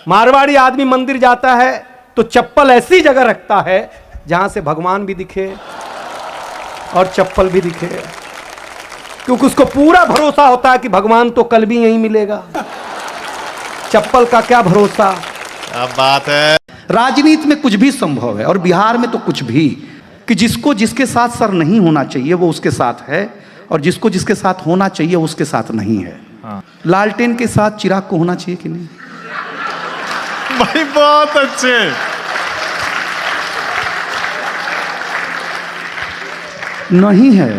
मारवाड़ी आदमी मंदिर जाता है तो चप्पल ऐसी जगह रखता है जहां से भगवान भी दिखे और चप्पल भी दिखे, क्योंकि उसको पूरा भरोसा होता है कि भगवान तो कल भी यहीं मिलेगा, चप्पल का क्या भरोसा। क्या बात है। राजनीति में कुछ भी संभव है और बिहार में तो कुछ भी, कि जिसको जिसके साथ सर नहीं होना चाहिए वो उसके साथ है और जिसको जिसके साथ होना चाहिए उसके साथ नहीं है। हाँ। लालटेन के साथ चिराग को होना चाहिए कि नहीं? भाई बहुत अच्छे। नहीं है।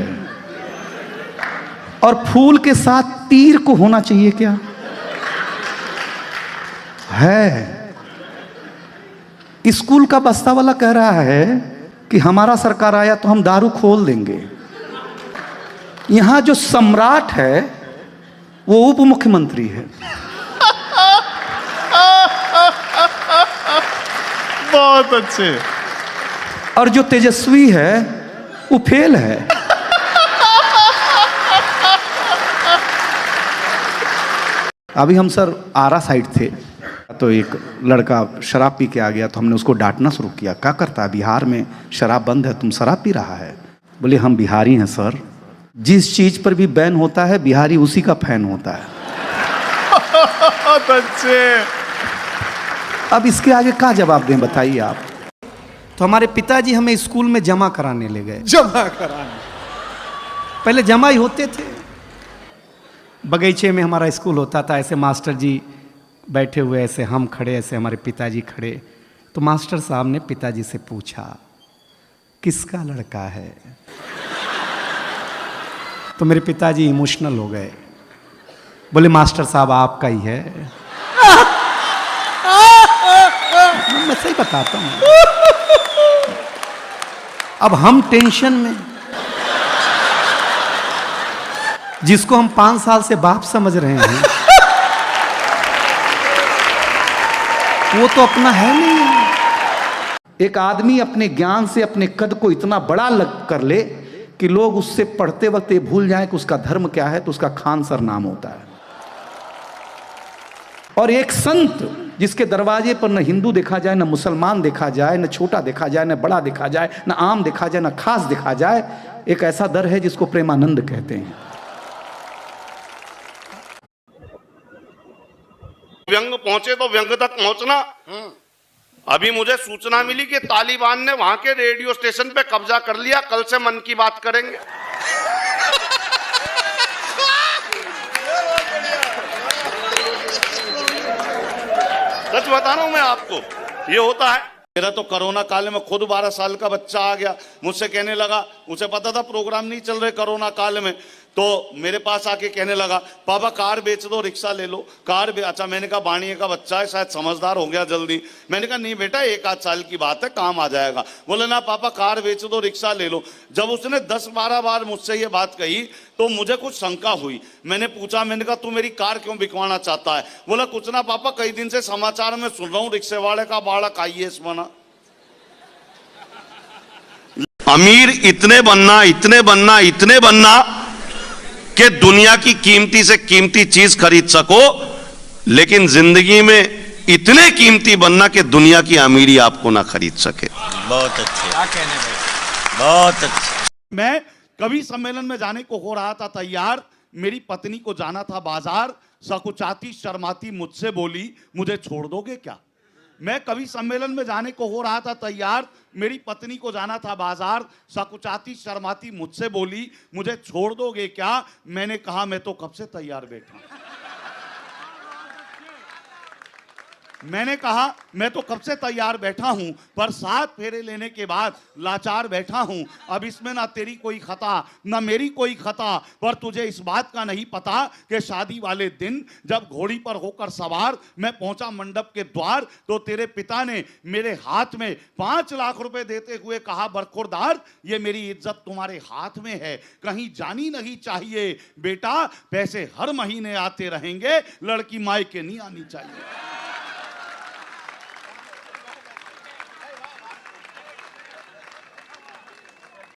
और फूल के साथ तीर को होना चाहिए क्या? है। स्कूल का बस्ता वाला कह रहा है कि हमारा सरकार आया तो हम दारू खोल देंगे। यहां जो सम्राट है वो उप मुख्यमंत्री है। बहुत अच्छे। और जो तेजस्वी है वो फेल है। अभी हम सर आरा साइड थे तो एक लड़का शराब पी के आ गया तो हमने उसको डांटना शुरू किया, क्या करता है, बिहार में शराब बंद है, तुम शराब पी रहा है। बोले हम बिहारी हैं सर, जिस चीज पर भी बैन होता है बिहारी उसी का फैन होता है। बहुत अच्छे। अब इसके आगे क्या जवाब दें बताइए आप। तो हमारे पिताजी हमें स्कूल में जमा कराने ले गए। जमा कराने। पहले जमा ही होते थे, बगीचे में हमारा स्कूल होता था, ऐसे मास्टर जी बैठे हुए, ऐसे हम खड़े, ऐसे हमारे पिताजी खड़े। तो मास्टर साहब ने पिताजी से पूछा किसका लड़का है। तो मेरे पिताजी इमोशनल हो गए, बोले मास्टर साहब आपका ही है। मैं सही बताता हूं। अब हम टेंशन में, जिसको हम 5 साल से बाप समझ रहे हैं वो तो अपना है नहीं। एक आदमी अपने ज्ञान से अपने कद को इतना बड़ा लग कर ले कि लोग उससे पढ़ते वक्त ये भूल जाएं कि उसका धर्म क्या है, तो उसका खान सर नाम होता है। और एक संत जिसके दरवाजे पर न हिंदू देखा जाए, न मुसलमान देखा जाए, न छोटा देखा जाए, न बड़ा देखा जाए, न आम देखा जाए, न खास देखा जाए, एक ऐसा दर है जिसको प्रेमानंद कहते हैं। व्यंग पहुंचे तो व्यंग तक पहुंचना। अभी मुझे सूचना मिली कि तालिबान ने वहां के रेडियो स्टेशन पे कब्जा कर लिया, कल से मन की बात करेंगे। सच बता रहा हूं मैं आपको, ये होता है। मेरा तो कोरोना काल में खुद 12 साल का बच्चा आ गया, मुझसे कहने लगा, उसे पता था प्रोग्राम नहीं चल रहे कोरोना काल में, तो मेरे पास आके कहने लगा पापा कार बेच दो, रिक्शा ले लो। अच्छा, मैंने कहा बाणिये का बच्चा है, शायद समझदार हो गया जल्दी। मैंने कहा नहीं बेटा, 1-8 साल की बात है, काम आ जाएगा। बोले ना पापा कार बेच दो, रिक्शा ले लो। जब उसने 10-12 बार मुझसे ये बात कही तो मुझे कुछ शंका हुई। मैंने पूछा, मैंने कहा तू मेरी कार क्यों बिकवाना चाहता है? बोला कुछ ना पापा, कई दिन से समाचार में सुन रहा हूँ रिक्शे वाले का बालक IAS बना। अमीर इतने बनना, इतने बनना, इतने बनना कि दुनिया की कीमती से कीमती चीज खरीद सको, लेकिन जिंदगी में इतने कीमती बनना कि दुनिया की अमीरी आपको ना खरीद सके। बहुत अच्छे। क्या कहने भाई, बहुत अच्छे। मैं कवि सम्मेलन में जाने को हो रहा था तैयार, मेरी पत्नी को जाना था बाजार, सकुचाती शर्माती मुझसे बोली मुझे छोड़ दोगे क्या? मैं कवि सम्मेलन में जाने को हो रहा था तैयार, मेरी पत्नी को जाना था बाजार, सकुचाती शर्माती मुझसे बोली मुझे छोड़ दोगे क्या? मैंने कहा मैं तो कब से तैयार बैठा हूं। मैंने कहा मैं तो कब से तैयार बैठा हूं, पर 7 फेरे लेने के बाद लाचार बैठा हूं। अब इसमें ना तेरी कोई खता ना मेरी कोई खता, पर तुझे इस बात का नहीं पता कि शादी वाले दिन जब घोड़ी पर होकर सवार मैं पहुंचा मंडप के द्वार, तो तेरे पिता ने मेरे हाथ में 5 लाख रुपए देते हुए कहा बरखुरदार, ये मेरी इज्जत तुम्हारे हाथ में है, कहीं जानी नहीं चाहिए बेटा, पैसे हर महीने आते रहेंगे, लड़की मायके नहीं आनी चाहिए।